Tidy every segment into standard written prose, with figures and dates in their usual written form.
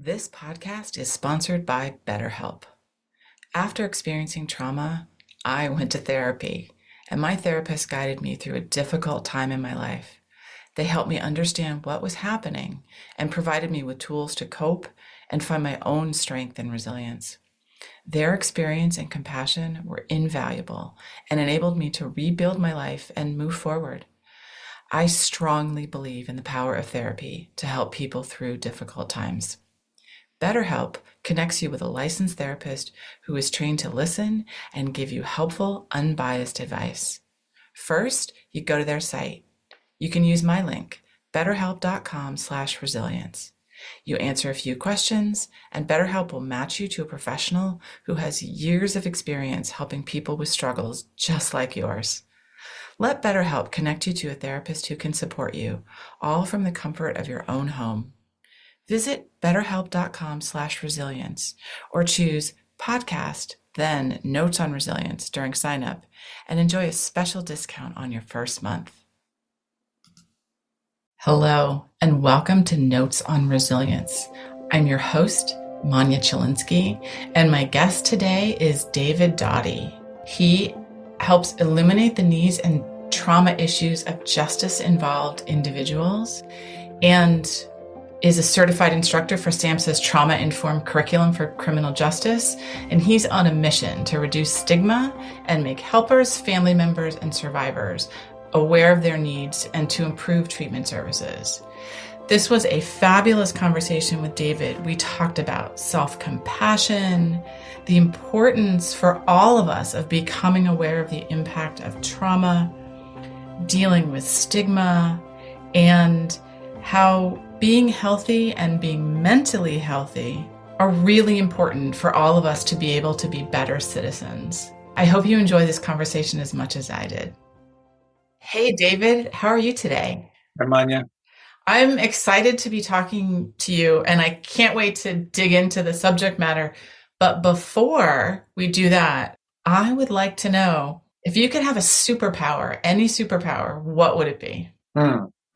This podcast is sponsored by BetterHelp. After experiencing trauma, I went to therapy, and my therapist guided me through a difficult time in my life. They helped me understand what was happening and provided me with tools to cope and find my own strength and resilience. Their experience and compassion were invaluable and enabled me to rebuild my life and move forward. I strongly believe in the power of therapy to help people through difficult times. BetterHelp connects you with a licensed therapist who is trained to listen and give you helpful, unbiased advice. First, you go to their site. You can use my link, betterhelp.com/resilience. You answer a few questions, and BetterHelp will match you to a professional who has years of experience helping people with struggles just like yours. Let BetterHelp connect you to a therapist who can support you, all from the comfort of your own home. Visit betterhelp.com/resilience or choose podcast, then Notes on Resilience during sign up and enjoy a special discount on your first month. Hello, and welcome to Notes on Resilience. I'm your host, Manya Chilinsky, and my guest today is David Dawdy. He helps illuminate the needs and trauma issues of justice-involved individuals and is a certified instructor for SAMHSA's trauma-informed curriculum for criminal justice, and he's on a mission to reduce stigma and make helpers, family members, and survivors aware of their needs and to improve treatment services. This was a fabulous conversation with David. We talked about self-compassion, the importance for all of us of becoming aware of the impact of trauma, dealing with stigma, and how being healthy and being mentally healthy are really important for all of us to be able to be better citizens. I hope you enjoy this conversation as much as I did. Hey, David, how are you today? Hi, Manya. I'm excited to be talking to you, and I can't wait to dig into the subject matter. But before we do that, I would like to know if you could have a superpower, any superpower, what would it be?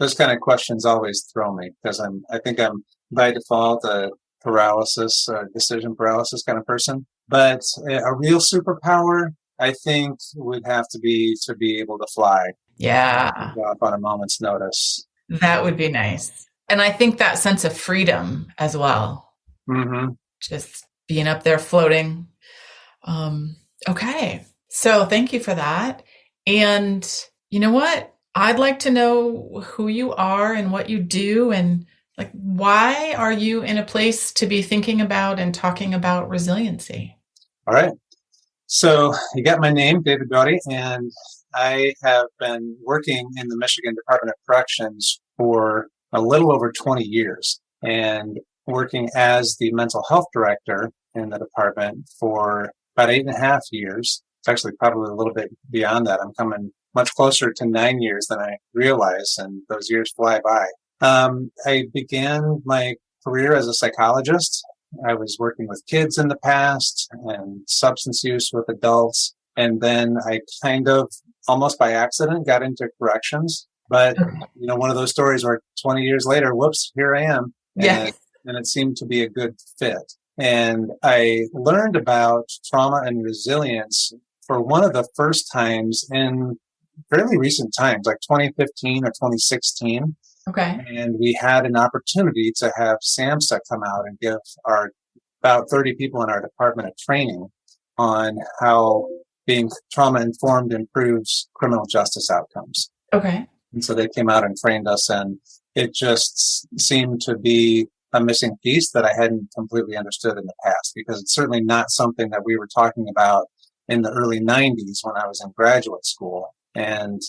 Those kind of questions always throw me because I think I'm by default a decision paralysis kind of person. But a real superpower, I think, would have to be able to fly. Yeah, Up on a moment's notice. that would be nice. And I think that sense of freedom as well. Mm-hmm. Just being up there floating. Okay. So thank you for that. And you know what? I'd like to know who you are and what you do and like why are you in a place to be thinking about and talking about resiliency? All right. So you got my name, David Dawdy, and I have been working in the Michigan Department of Corrections for a little over 20 years and working as the mental health director in the department for about 8.5 years. It's actually probably a little bit beyond that. I'm coming much closer to 9 years than I realized, and those years fly by. I began my career as a psychologist. I was working with kids in the past and substance use with adults. And then I kind of almost by accident got into corrections. But, one of those stories where 20 years later, whoops, here I am. Yes. And it seemed to be a good fit. And I learned about trauma and resilience for one of the first times in fairly recent times, like 2015 or 2016. Okay. And we had an opportunity to have SAMHSA come out and give our about 30 people in our department a training on how being trauma-informed improves criminal justice outcomes. Okay. And so they came out and trained us, and it just seemed to be a missing piece that I hadn't completely understood in the past, because it's certainly not something that we were talking about in the early 90s when I was in graduate school. And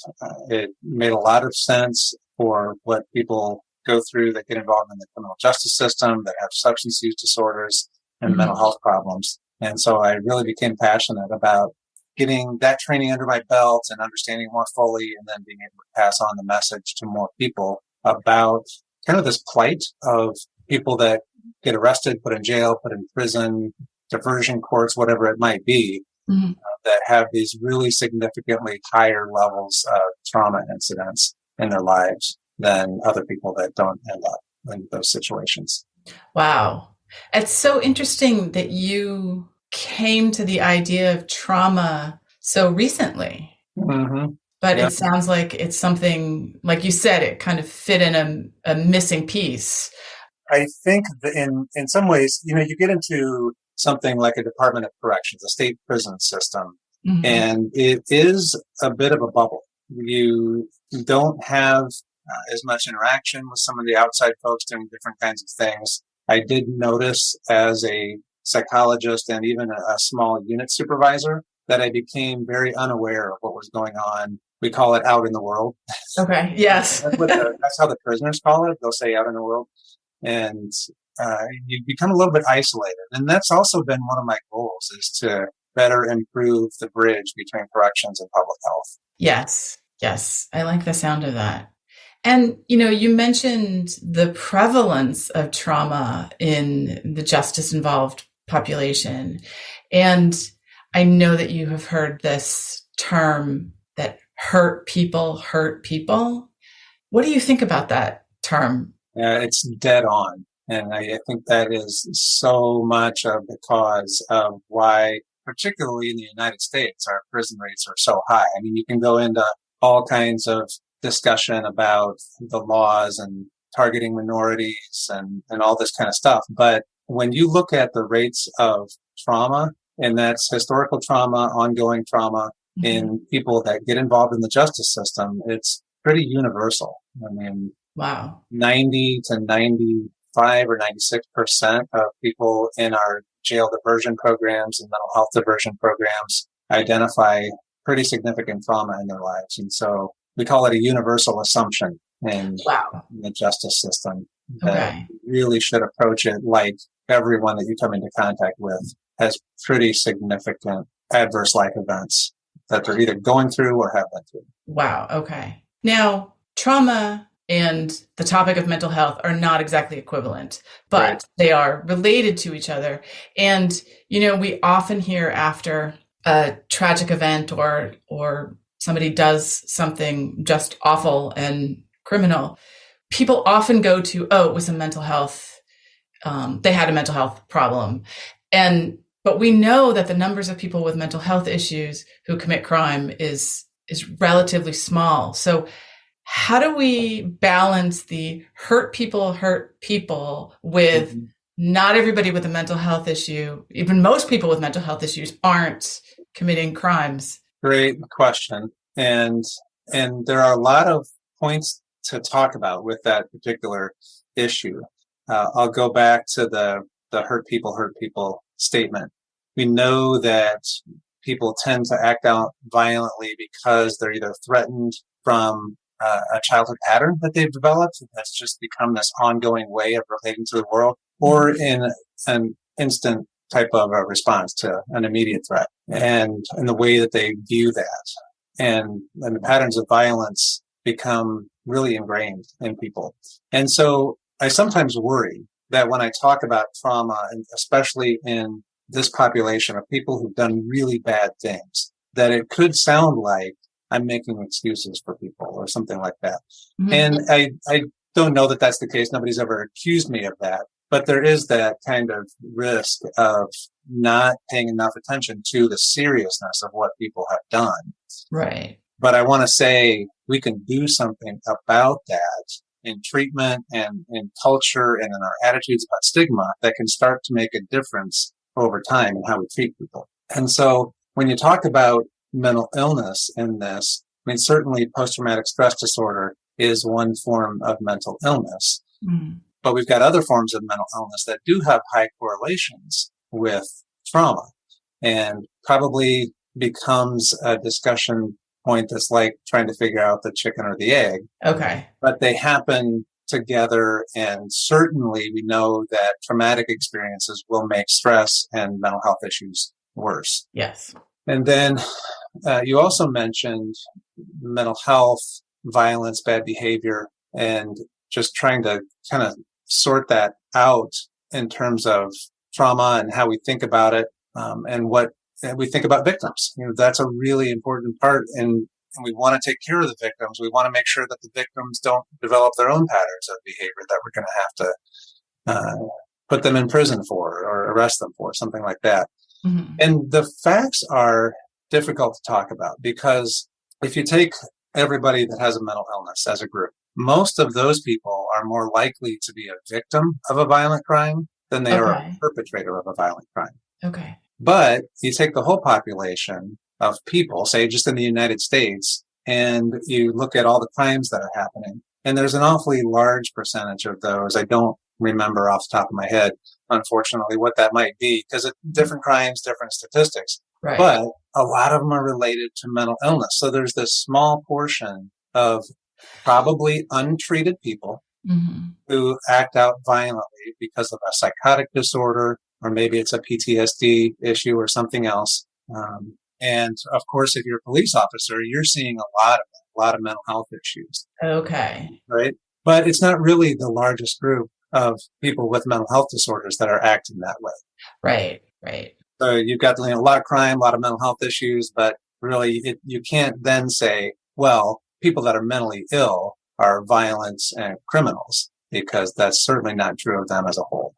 it made a lot of sense for what people go through that get involved in the criminal justice system, that have substance use disorders and mental health problems. And so I really became passionate about getting that training under my belt and understanding more fully, and then being able to pass on the message to more people about kind of this plight of people that get arrested, put in jail, put in prison, diversion courts, whatever it might be, that have these really significantly higher levels of trauma incidents in their lives than other people that don't end up in those situations. Wow. It's so interesting that you came to the idea of trauma so recently, Mm-hmm. but Yeah. it sounds like it's something, like you said, it kind of fit in a missing piece. I think that in some ways, you get into something like a Department of Corrections, a state prison system, Hmm. and it is a bit of a bubble. You don't have as much interaction with some of the outside folks doing different kinds of things. I did notice as a psychologist and even a small unit supervisor that I became very unaware of what was going on. We call it out in the world. Okay. Yes. That's how the prisoners call it. They'll say out in the world. And you become a little bit isolated. And that's also been one of my goals, is to better improve the bridge between corrections and public health. Yes. Yes. I like the sound of that. And, you mentioned the prevalence of trauma in the justice involved population. And I know that you have heard this term that hurt people hurt people. What do you think about that term? It's dead on. And I think that is so much of the cause of why, particularly in the United States, our prison rates are so high. I mean, you can go into all kinds of discussion about the laws and targeting minorities and all this kind of stuff. But when you look at the rates of trauma, and that's historical trauma, ongoing trauma Mm-hmm. in people that get involved in the justice system, it's pretty universal. I mean, Wow. 90 to 95 or 96% of people in our jail diversion programs and mental health diversion programs identify pretty significant trauma in their lives. And so we call it a universal assumption in Wow. the justice system that Okay. you really should approach it like everyone that you come into contact with has pretty significant adverse life events that they're either going through or have been through. Wow. Okay. Now, trauma and the topic of mental health are not exactly equivalent, Right. but they are related to each other. And, we often hear after a tragic event or somebody does something just awful and criminal, people often go to, oh, it was a mental health, they had a mental health problem. But we know that the numbers of people with mental health issues who commit crime is relatively small. So how do we balance the hurt people with Mm-hmm. not everybody with a mental health issue, even most people with mental health issues aren't committing crimes? Great question. And there are a lot of points to talk about with that particular issue. I'll go back to the hurt people statement. We know that people tend to act out violently because they're either threatened from a childhood pattern that they've developed that's just become this ongoing way of relating to the world, or in an instant type of a response to an immediate threat, and in the way that they view that. And the patterns of violence become really ingrained in people. And so I sometimes worry that when I talk about trauma, and especially in this population of people who've done really bad things, that it could sound like I'm making excuses for people or something like that. Mm-hmm. And I don't know that that's the case. Nobody's ever accused me of that. But there is that kind of risk of not paying enough attention to the seriousness of what people have done. Right. But I want to say we can do something about that in treatment and in culture and in our attitudes about stigma that can start to make a difference over time in how we treat people. And so when you talk about mental illness in this, I mean, certainly post-traumatic stress disorder is one form of mental illness. Mm. But we've got other forms of mental illness that do have high correlations with trauma, and probably becomes a discussion point that's like trying to figure out the chicken or the egg. Okay. But they happen together, and certainly we know that traumatic experiences will make stress and mental health issues worse. Yes. And then you also mentioned mental health, violence, bad behavior, and just trying to kind of sort that out in terms of trauma and how we think about it, and what we think about victims. That's a really important part. And we want to take care of the victims. We want to make sure that the victims don't develop their own patterns of behavior that we're going to have to put them in prison for or arrest them for, something like that. Mm-hmm. And the facts are difficult to talk about because if you take everybody that has a mental illness as a group, most of those people are more likely to be a victim of a violent crime than they are a perpetrator of a violent crime. Okay. But you take the whole population of people, say just in the United States, and you look at all the crimes that are happening, and there's an awfully large percentage of those. I don't remember off the top of my head, unfortunately, what that might be, because different crimes, different statistics. Right. But a lot of them are related to mental illness. So there's this small portion of probably untreated people who act out violently because of a psychotic disorder, or maybe it's a PTSD issue or something else. And of course, if you're a police officer, you're seeing a lot of mental health issues. Okay. Right. But it's not really the largest group of people with mental health disorders that are acting that way. Right. Right. So you've got a lot of crime, a lot of mental health issues, but really you can't then say, well, people that are mentally ill are violent and criminals, because that's certainly not true of them as a whole.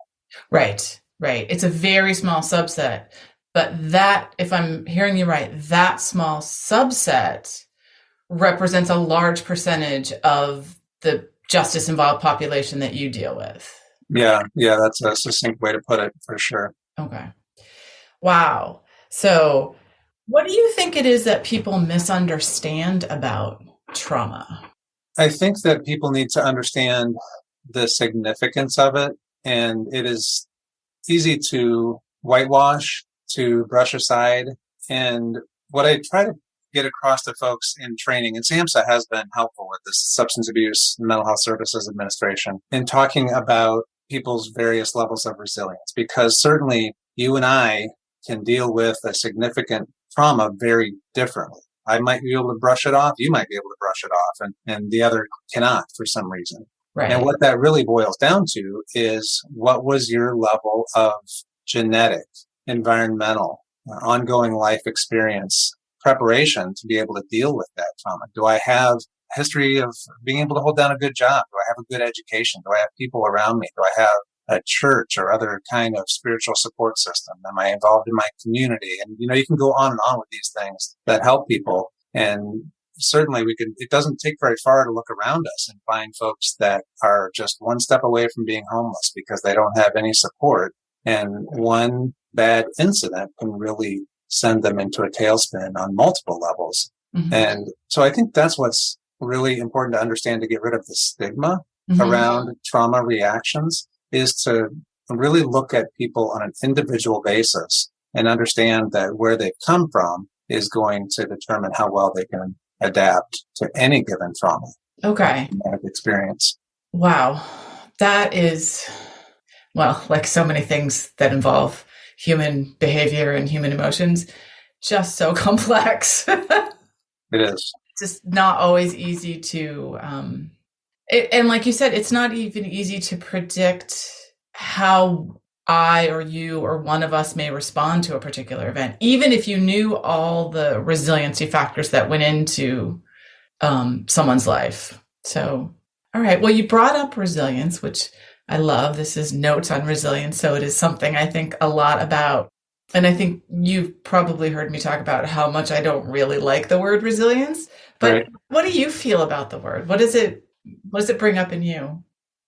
Right. Right. It's a very small subset, but that, if I'm hearing you right, that small subset represents a large percentage of the justice involved population that you deal with. Yeah, that's a succinct way to put it, for sure. Okay. Wow. So what do you think it is that people misunderstand about trauma? I think that people need to understand the significance of it, and it is easy to whitewash, to brush aside. And what I try to get across to folks in training, and SAMHSA has been helpful with this, Substance Abuse and Mental Health Services Administration, in talking about people's various levels of resilience, because certainly you and I can deal with a significant trauma very differently. I might be able to brush it off. You might be able to brush it off, and the other cannot for some reason. Right. And what that really boils down to is, what was your level of genetic, environmental, ongoing life experience preparation to be able to deal with that trauma? Do I have a history of being able to hold down a good job? Do I have a good education? Do I have people around me? Do I have a church or other kind of spiritual support system? Am I involved in my community? And, you can go on and on with these things that help people. And certainly it doesn't take very far to look around us and find folks that are just one step away from being homeless because they don't have any support. And one bad incident can really send them into a tailspin on multiple levels. Mm-hmm. And so I think that's what's really important to understand, to get rid of the stigma around trauma reactions, is to really look at people on an individual basis and understand that where they've come from is going to determine how well they can adapt to any given trauma. Okay. Experience. Wow. That is, well, like so many things that involve human behavior and human emotions, just so complex. It is. Just not always easy to, and like you said, it's not even easy to predict how I or you or one of us may respond to a particular event, even if you knew all the resiliency factors that went into someone's life. So, all right. Well, you brought up resilience, which I love. This is Notes on Resilience. So it is something I think a lot about. And I think you've probably heard me talk about how much I don't really like the word resilience. But right. What do you feel about the word? What does it bring up in you?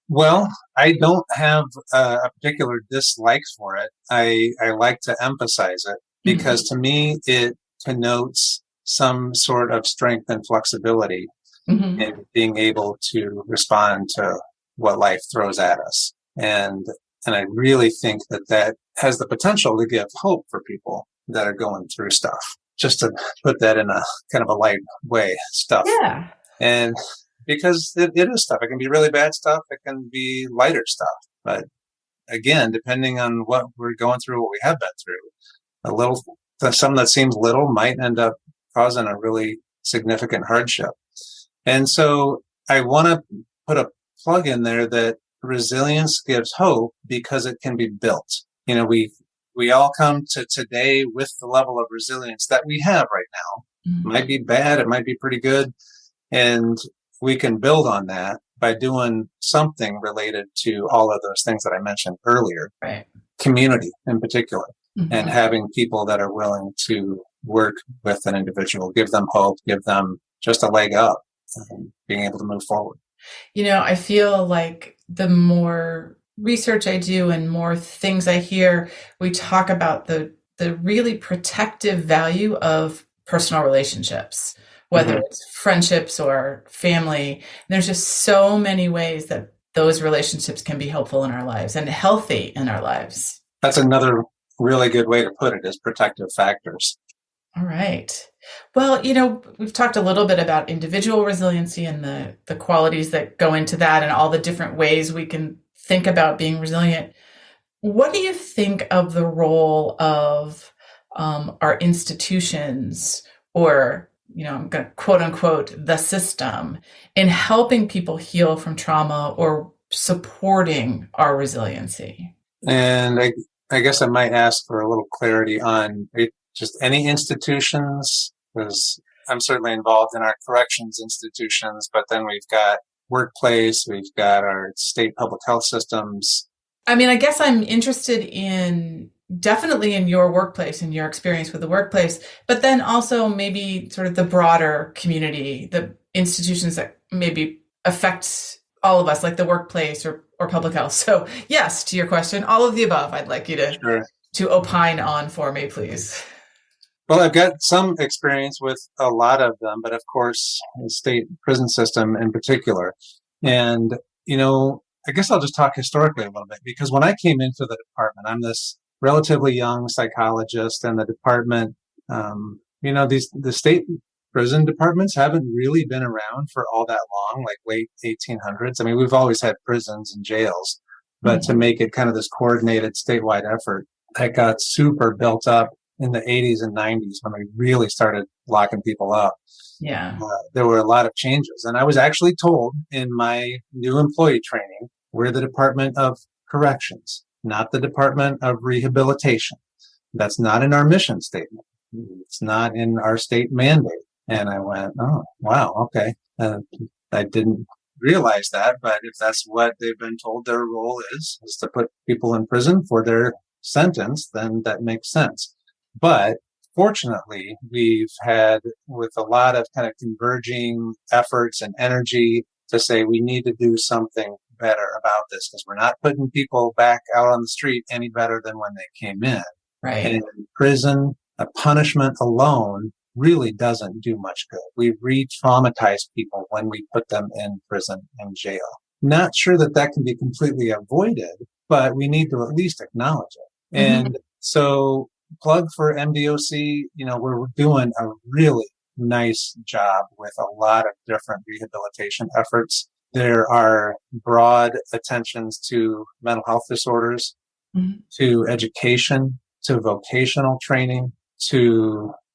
Well, I don't have a particular dislike for it. I like to emphasize it because to me, it connotes some sort of strength and flexibility in being able to respond to what life throws at us. And I really think that has the potential to give hope for people that are going through stuff. Just to put that in a kind of a light way, stuff. Yeah. And because it is stuff. It can be really bad stuff. It can be lighter stuff. But again, depending on what we're going through, what we have been through, something that seems little might end up causing a really significant hardship. And so I want to put a plug in there that resilience gives hope because it can be built. We all come to today with the level of resilience that we have right now. It might be bad. It might be pretty good. And we can build on that. by doing something related to all of those things that I mentioned earlier, Right. community in particular, Mm-hmm. and having people that are willing to work with an individual, give them hope, give them just a leg up, being able to move forward. I feel like the more research I do and more things I hear, we talk about the really protective value of personal relationships, whether it's friendships or family. There's just so many ways that those relationships can be helpful in our lives and healthy in our lives. That's another really good way to put it, is protective factors. All right. Well, we've talked a little bit about individual resiliency and the qualities that go into that and all the different ways we can think about being resilient. What do you think of the role of our institutions, or, I'm going to quote unquote, the system, in helping people heal from trauma or supporting our resiliency? And I guess I might ask for a little clarity on just any institutions, because I'm certainly involved in our corrections institutions, but then we've got workplace, we've got our state public health systems. I mean, I guess I'm interested in definitely in your workplace and your experience with the workplace, but then also maybe sort of the broader community, the institutions that maybe affect all of us, like the workplace or public health. So yes, to your question, all of the above, I'd like you to opine on for me, please. Well, I've got some experience with a lot of them, but of course, the state prison system in particular. And, I guess I'll just talk historically a little bit, because when I came into the department, I'm this relatively young psychologist, and the department, the state prison departments haven't really been around for all that long, like late 1800s. I mean, we've always had prisons and jails, but to make it kind of this coordinated statewide effort, that got super built up in the 80s and 90s when we really started locking people up. Yeah. There were a lot of changes. And I was actually told in my new employee training, we're the Department of Corrections, not the Department of Rehabilitation. That's not in our mission statement. It's not in our state mandate. And I went, oh, wow, okay. I didn't realize that, but if that's what they've been told their role is to put people in prison for their sentence, then that makes sense. But fortunately, we've had, with a lot of kind of converging efforts and energy, to say we need to do something better about this, because we're not putting people back out on the street any better than when they came in. Right. And in prison, a punishment alone really doesn't do much good. We re-traumatize people when we put them in prison and jail. Not sure that can be completely avoided, but we need to at least acknowledge it. And so, plug for MDOC, we're doing a really nice job with a lot of different rehabilitation efforts. There are broad attentions to mental health disorders, to education, to vocational training,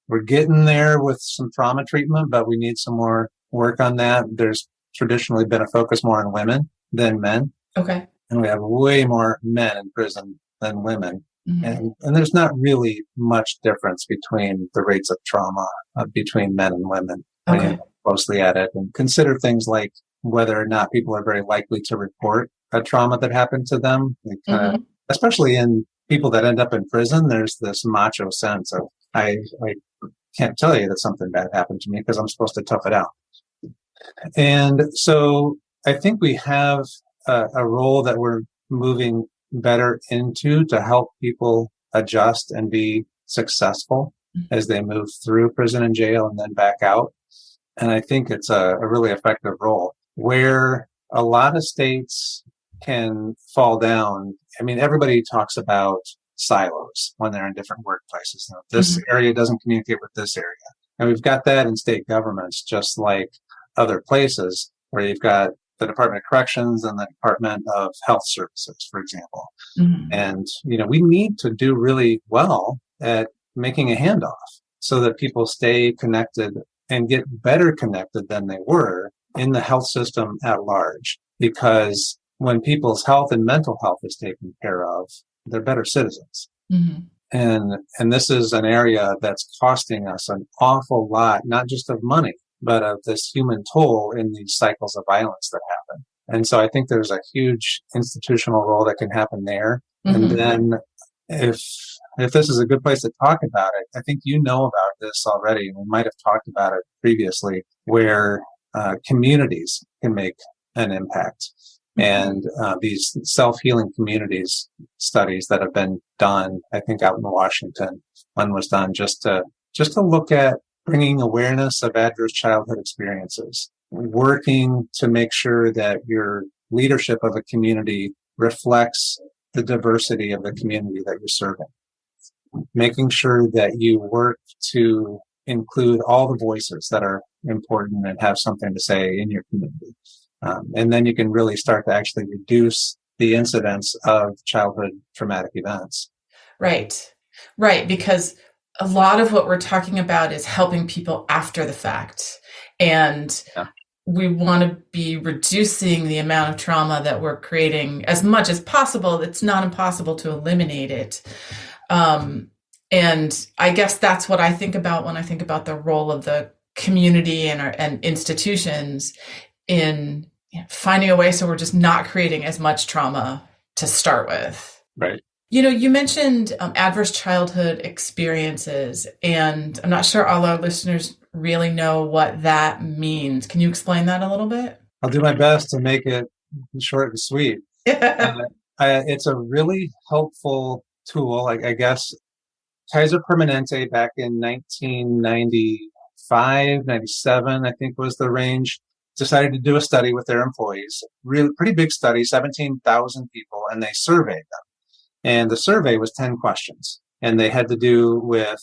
we're getting there with some trauma treatment, but we need some more work on that. There's traditionally been a focus more on women than men. Okay. And we have way more men in prison than women. And there's not really much difference between the rates of trauma between men and women. Okay. When you look closely at it and consider things like whether or not people are very likely to report a trauma that happened to them. Especially in people that end up in prison, there's this macho sense of, I can't tell you that something bad happened to me because I'm supposed to tough it out. And so I think we have a role that we're moving better into to help people adjust and be successful as they move through prison and jail and then back out. And I think it's a really effective role where a lot of states can fall down. I mean, everybody talks about silos when they're in different workplaces. This area doesn't communicate with this area. And we've got that in state governments, just like other places where you've got the Department of Corrections and the Department of Health Services, for example. And, we need to do really well at making a handoff so that people stay connected and get better connected than they were in the health system at large. Because when people's health and mental health is taken care of, they're better citizens. And this is an area that's costing us an awful lot, not just of money, but of this human toll in these cycles of violence that happen. And so I think there's a huge institutional role that can happen there. Mm-hmm. And then if this is a good place to talk about it, I think you know about this already, and we might have talked about it previously, where communities can make an impact. And these self-healing communities studies that have been done, I think out in Washington, one was done just to look at bringing awareness of adverse childhood experiences, working to make sure that your leadership of a community reflects the diversity of the community that you're serving, making sure that you work to include all the voices that are important and have something to say in your community. And then you can really start to actually reduce the incidence of childhood traumatic events. Right. Because a lot of what we're talking about is helping people after the fact. And we want to be reducing the amount of trauma that we're creating as much as possible. It's not impossible to eliminate it. And I guess that's what I think about when I think about the role of the community and institutions in finding a way so we're just not creating as much trauma to start with. Right. You mentioned adverse childhood experiences, and I'm not sure all our listeners really know what that means. Can you explain that a little bit? I'll do my best to make it short and sweet. It's a really helpful tool. I guess Kaiser Permanente back in 1995, 97, I think was the range, decided to do a study with their employees. Really pretty big study, 17,000 people, and they surveyed them. And the survey was 10 questions, and they had to do with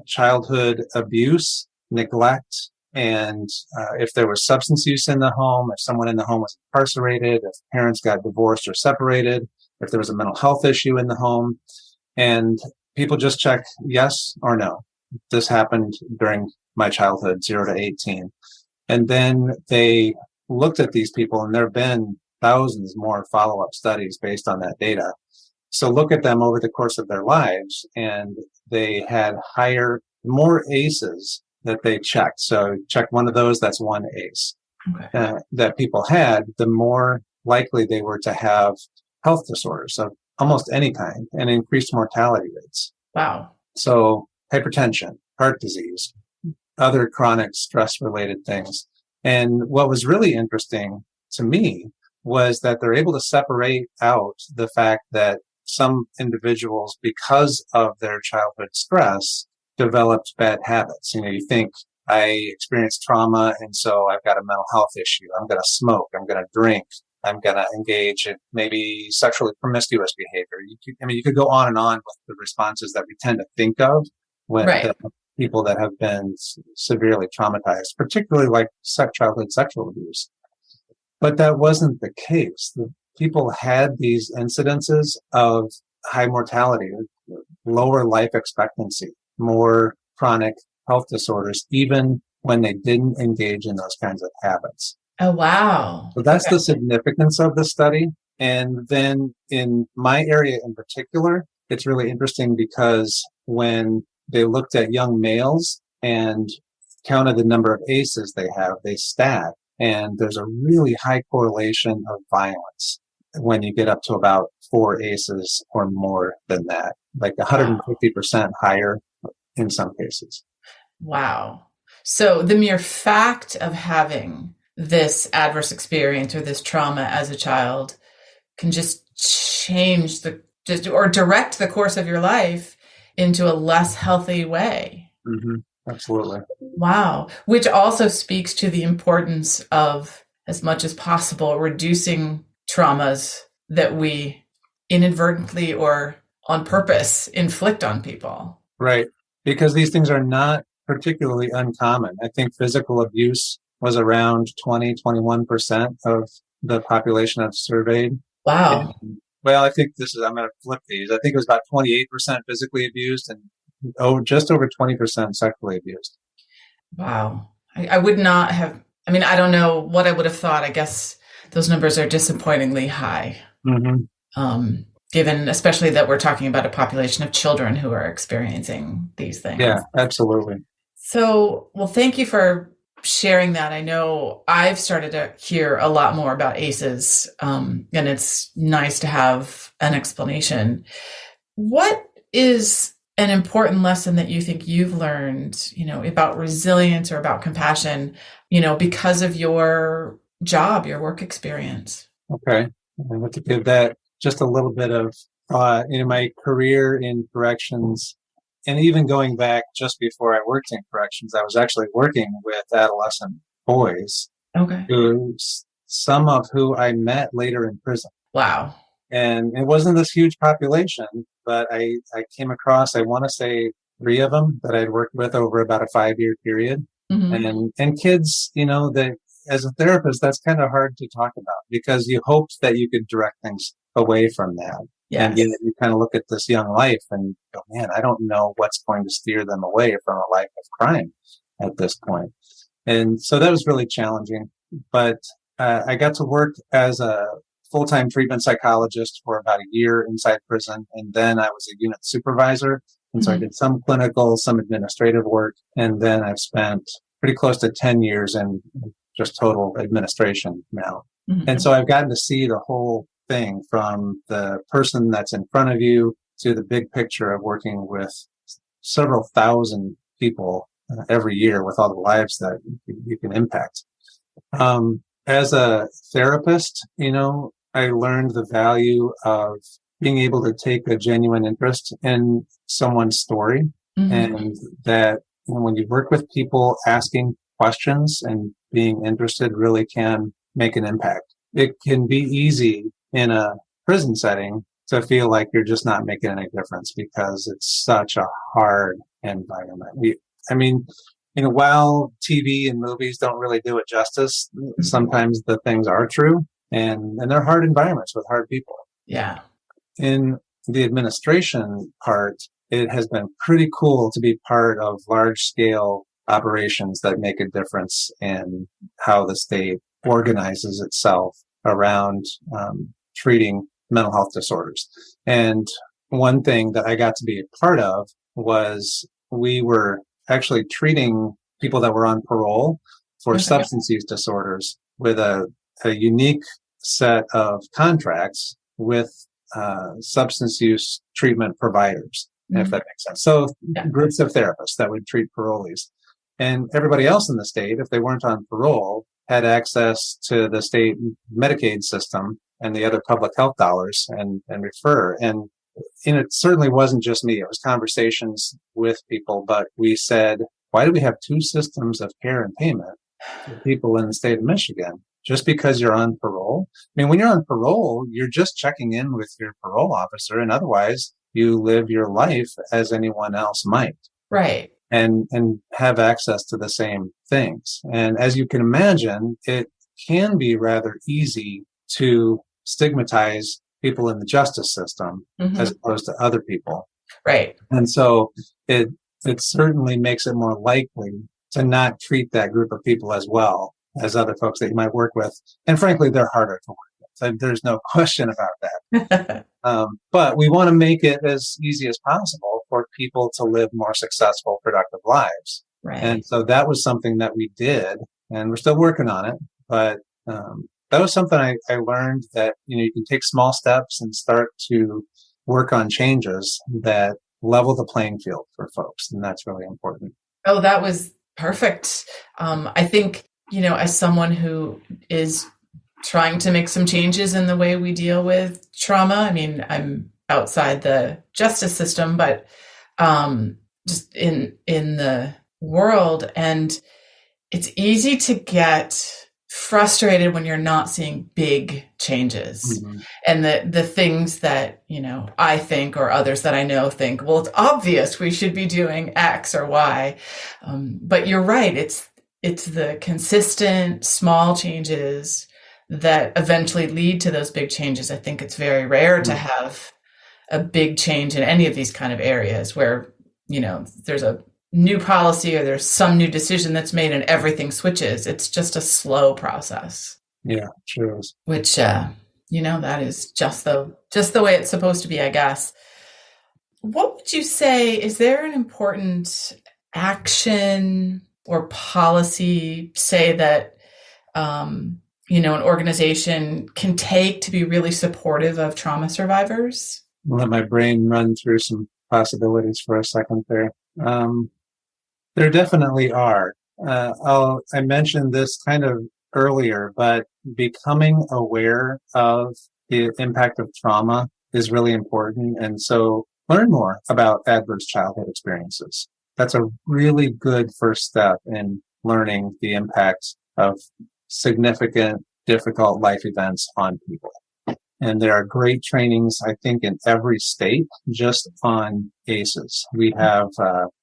childhood abuse, neglect, and if there was substance use in the home, if someone in the home was incarcerated, if parents got divorced or separated, if there was a mental health issue in the home. And people just check yes or no. This happened during my childhood, 0 to 18. And then they looked at these people, and there have been thousands more follow-up studies based on that data. So look at them over the course of their lives, and they had more ACEs that they checked. So check one of those, that's one ACE. Okay. That people had, the more likely they were to have health disorders of almost any kind and increased mortality rates. Wow. So hypertension, heart disease, other chronic stress-related things. And what was really interesting to me was that they're able to separate out the fact that some individuals, because of their childhood stress, developed bad habits. You think, I experienced trauma, and so I've got a mental health issue. I'm going to smoke. I'm going to drink. I'm going to engage in maybe sexually promiscuous behavior. You could go on and on with the responses that we tend to think of when people that have been severely traumatized, particularly like childhood sexual abuse. But that wasn't the case. The people had these incidences of high mortality, lower life expectancy, more chronic health disorders, even when they didn't engage in those kinds of habits. Oh, wow. So that's the significance of the study. And then in my area in particular, it's really interesting because when they looked at young males and counted the number of ACEs they have, they stack. And there's a really high correlation of violence when you get up to about 4 ACEs or more than that, like 150% higher in some cases. Wow. So the mere fact of having this adverse experience or this trauma as a child can just change or direct the course of your life into a less healthy way. Mm-hmm. Absolutely. Wow. Which also speaks to the importance of, as much as possible, reducing traumas that we inadvertently or on purpose inflict on people. Right. Because these things are not particularly uncommon. I think physical abuse was around 20-21% of the population I've surveyed. Wow. Well, I think I'm going to flip these. I think it was about 28% physically abused and just over 20% sexually abused. Wow. I would not have, I don't know what I would have thought. I guess those numbers are disappointingly high. Mm-hmm. Given especially that we're talking about a population of children who are experiencing these things. Yeah, absolutely. So, well, thank you for sharing that. I know I've started to hear a lot more about ACEs, and it's nice to have an explanation. What is an important lesson that you think you've learned, about resilience or about compassion, because of your job, your work experience? Okay. I want to give that just a little bit of my career in corrections, and even going back just before I worked in corrections, I was actually working with adolescent boys, Okay. some of who I met later in prison. Wow. And it wasn't this huge population, but I came across, I want to say, 3 of them that I'd worked with over about a 5-year period. Mm-hmm. And kids, that as a therapist, that's kind of hard to talk about because you hoped that you could direct things away from that. Yes. And yet you kind of look at this young life and go, man, I don't know what's going to steer them away from a life of crime at this point. And so that was really challenging. But I got to work as a full-time treatment psychologist for about a year inside prison. And then I was a unit supervisor. And so I did some clinical, some administrative work. And then I've spent pretty close to 10 years in just total administration now. Mm-hmm. And so I've gotten to see the whole thing from the person that's in front of you to the big picture of working with several thousand people every year with all the lives that you can impact. As a therapist, I learned the value of being able to take a genuine interest in someone's story. Mm-hmm. And that when you work with people, asking questions and being interested really can make an impact. It can be easy in a prison setting to feel like you're just not making any difference because it's such a hard environment. While TV and movies don't really do it justice, sometimes the things are true and they're hard environments with hard people. Yeah. In the administration part, it has been pretty cool to be part of large scale operations that make a difference in how the state organizes itself around treating mental health disorders. And one thing that I got to be a part of was we were actually treating people that were on parole for substance use disorders with a unique set of contracts with substance use treatment providers, if that makes sense. So groups of therapists that would treat parolees. And everybody else in the state, if they weren't on parole, had access to the state Medicaid system and the other public health dollars and refer. And it certainly wasn't just me. It was conversations with people, but we said, why do we have 2 systems of care and payment for people in the state of Michigan? Just because you're on parole? When you're on parole, you're just checking in with your parole officer, and otherwise you live your life as anyone else might. Right. And have access to the same things. And as you can imagine, it can be rather easy to stigmatize people in the justice system as opposed to other people. Right. And so it certainly makes it more likely to not treat that group of people as well as other folks that you might work with. And frankly, they're harder to work with. There's no question about that. But we want to make it as easy as possible for people to live more successful, productive lives. Right. And so that was something that we did, and we're still working on it. But that was something I learned that, you can take small steps and start to work on changes that level the playing field for folks. And that's really important. Oh, that was perfect. I think, as someone who is trying to make some changes in the way we deal with trauma, I'm outside the justice system, but just in the world. And it's easy to get frustrated when you're not seeing big changes. And the things that, I think or others that I know think, well, it's obvious we should be doing X or Y. But you're right. It's the consistent small changes that eventually lead to those big changes. I think it's very rare to have a big change in any of these kind of areas where, there's a new policy or there's some new decision that's made and everything switches. It's just a slow process. Yeah, sure is. Which, that is just the way it's supposed to be, I guess. What would you say, is there an important action or policy say that, an organization can take to be really supportive of trauma survivors? Let my brain run through some possibilities for a second there. There definitely are. I mentioned this kind of earlier, but becoming aware of the impact of trauma is really important. And so learn more about adverse childhood experiences. That's a really good first step in learning the impact of significant, difficult life events on people. And there are great trainings, I think, in every state just on ACEs. We have,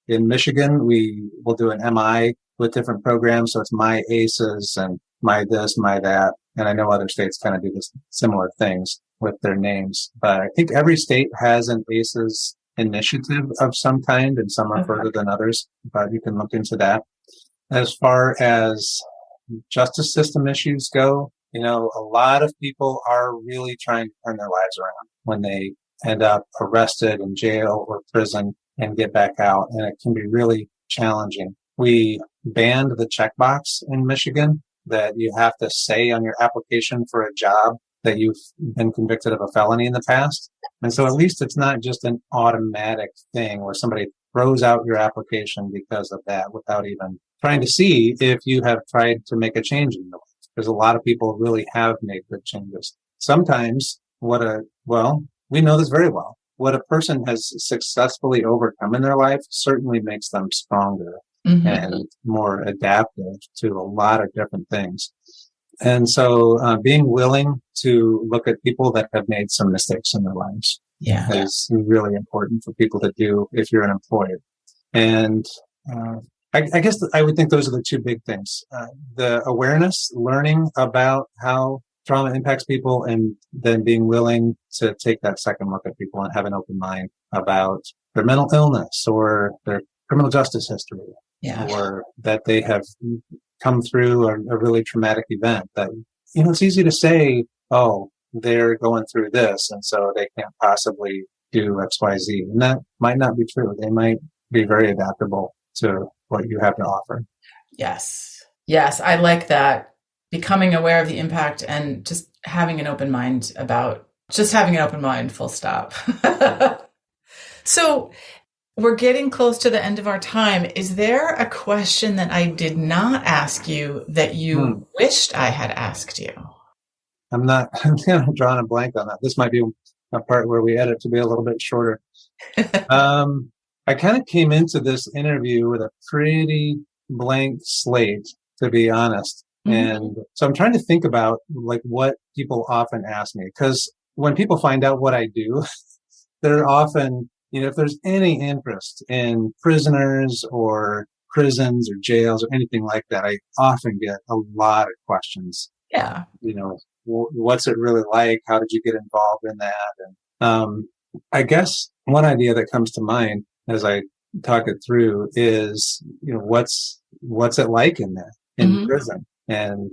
in Michigan, we will do an MI with different programs. So it's My ACEs and My this, My that. And I know other states kind of do this similar things with their names. But I think every state has an ACEs initiative of some kind, and some are further than others. But you can look into that. As far as justice system issues go, a lot of people are really trying to turn their lives around when they end up arrested in jail or prison and get back out. And it can be really challenging. We banned the checkbox in Michigan that you have to say on your application for a job that you've been convicted of a felony in the past. And so at least it's not just an automatic thing where somebody throws out your application because of that without even trying to see if you have tried to make a change in your life. Because a lot of people really have made good changes. Sometimes we know this very well. What a person has successfully overcome in their life certainly makes them stronger and more adaptive to a lot of different things. And so being willing to look at people that have made some mistakes in their lives is really important for people to do if you're an employer. And I guess I would think those are the two big things. The awareness, learning about how trauma impacts people, and then being willing to take that second look at people and have an open mind about their mental illness or their criminal justice history, or that they have come through a really traumatic event that, it's easy to say, oh, they're going through this, and so they can't possibly do X, Y, Z. And that might not be true. They might be very adaptable to what you have to offer. Yes. I like that. Becoming aware of the impact and just having an open mind full stop. So we're getting close to the end of our time. Is there a question that I did not ask you that you wished I had asked you? I'm kind of drawing a blank on that. This might be a part where we edit to be a little bit shorter. I kind of came into this interview with a pretty blank slate, to be honest. And so I'm trying to think about what people often ask me, because when people find out what I do, they're often, if there's any interest in prisoners or prisons or jails or anything like that, I often get a lot of questions. Yeah. What's it really like? How did you get involved in that? And I guess one idea that comes to mind as I talk it through is, what's it like in there, in prison? And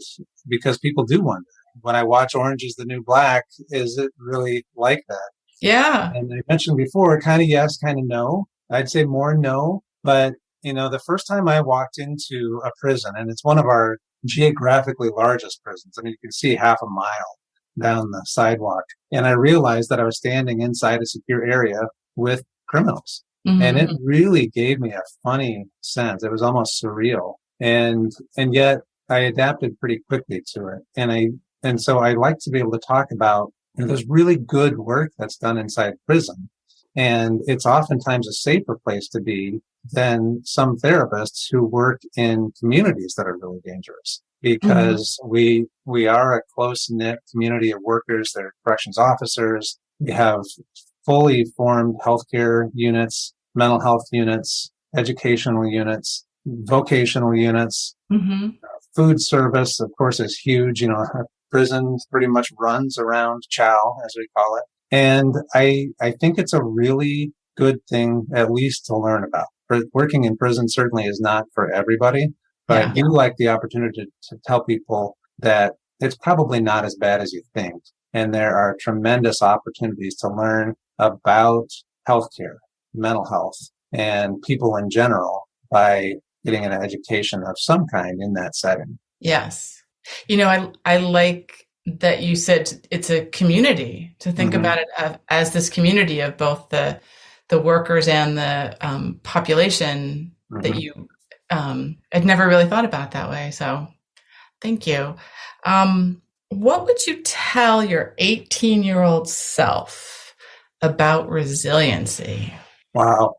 because people do wonder, when I watch Orange is the New Black, is it really like that? Yeah. And I mentioned before, kind of yes, kind of no. I'd say more no. But, the first time I walked into a prison, and it's one of our geographically largest prisons. I mean, you can see half a mile down the sidewalk. And I realized that I was standing inside a secure area with criminals. And it really gave me a funny sense. It was almost surreal. And yet I adapted pretty quickly to it. And so I like to be able to talk about, there's really good work that's done inside prison. And it's oftentimes a safer place to be than some therapists who work in communities that are really dangerous, because we are a close-knit community of workers. There are corrections officers. We have fully formed healthcare units, mental health units, educational units, vocational units. Food service, of course, is huge. Prison pretty much runs around chow, as we call it. And I think it's a really good thing, at least to learn about. Working in prison certainly is not for everybody, but I do like the opportunity to tell people that it's probably not as bad as you think. And there are tremendous opportunities to learn about healthcare, mental health, and people in general by getting an education of some kind in that setting. Yes. I like that you said it's a community, to think about it as this community of both the workers and the population that you, I'd never really thought about it that way. So thank you. What would you tell your 18-year-old self about resiliency? Wow.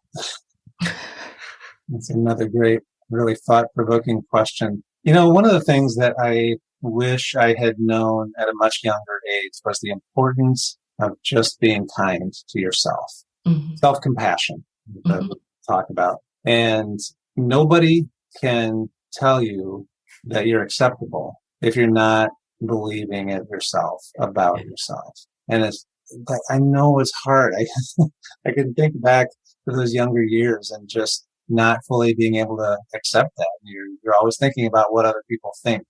That's another great, really thought-provoking question. One of the things that I wish I had known at a much younger age was the importance of just being kind to yourself. Self-compassion, that we talk about. And nobody can tell you that you're acceptable if you're not believing it yourself about yourself. And I know it's hard. I can think back to those younger years and just not fully being able to accept that. You're always thinking about what other people think.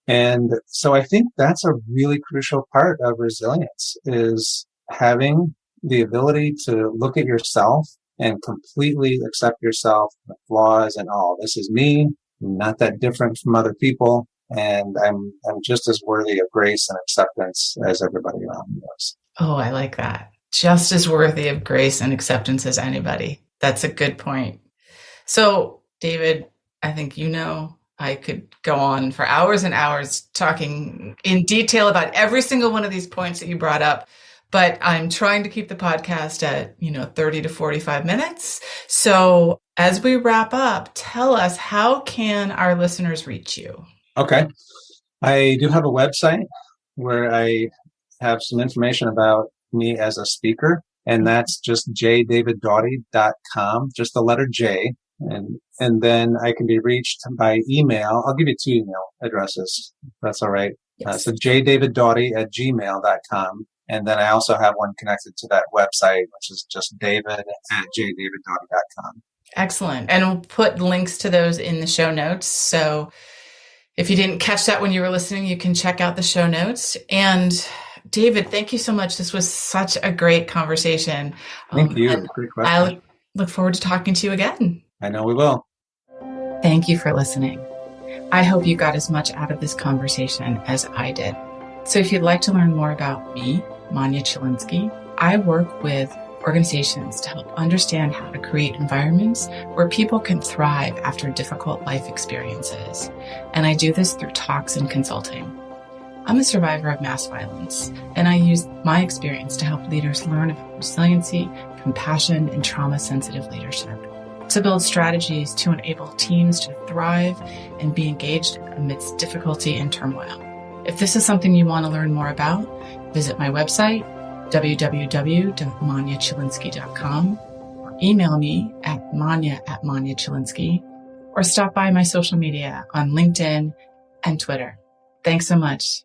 And so I think that's a really crucial part of resilience, is having the ability to look at yourself and completely accept yourself, the flaws and all. This is me. I'm not that different from other people. And I'm just as worthy of grace and acceptance as everybody around me is. Oh, I like that. Just as worthy of grace and acceptance as anybody. That's a good point. So, David, I think I could go on for hours and hours talking in detail about every single one of these points that you brought up, but I'm trying to keep the podcast at, 30 to 45 minutes. So as we wrap up, tell us, how can our listeners reach you? Okay. I do have a website where I have some information about me as a speaker, and that's just jdaviddawdy.com, just the letter J. And then I can be reached by email. I'll give you 2 email addresses, if that's all right. Yes. So jdaviddawdy@gmail.com. And then I also have one connected to that website, which is just david@jdaviddawdy.com. Excellent. And we'll put links to those in the show notes. So if you didn't catch that when you were listening, you can check out the show notes. And David, thank you so much. This was such a great conversation. Thank you. Great question. I look forward to talking to you again. I know we will. Thank you for listening. I hope you got as much out of this conversation as I did. So if you'd like to learn more about me, Manya Chilinsky, I work with organizations to help understand how to create environments where people can thrive after difficult life experiences. And I do this through talks and consulting. I'm a survivor of mass violence, and I use my experience to help leaders learn about resiliency, compassion, and trauma-sensitive leadership, to build strategies to enable teams to thrive and be engaged amidst difficulty and turmoil. If this is something you want to learn more about, visit my website, www.manyachilinsky.com, or email me at manya@manyachilinsky, or stop by my social media on LinkedIn and Twitter. Thanks so much.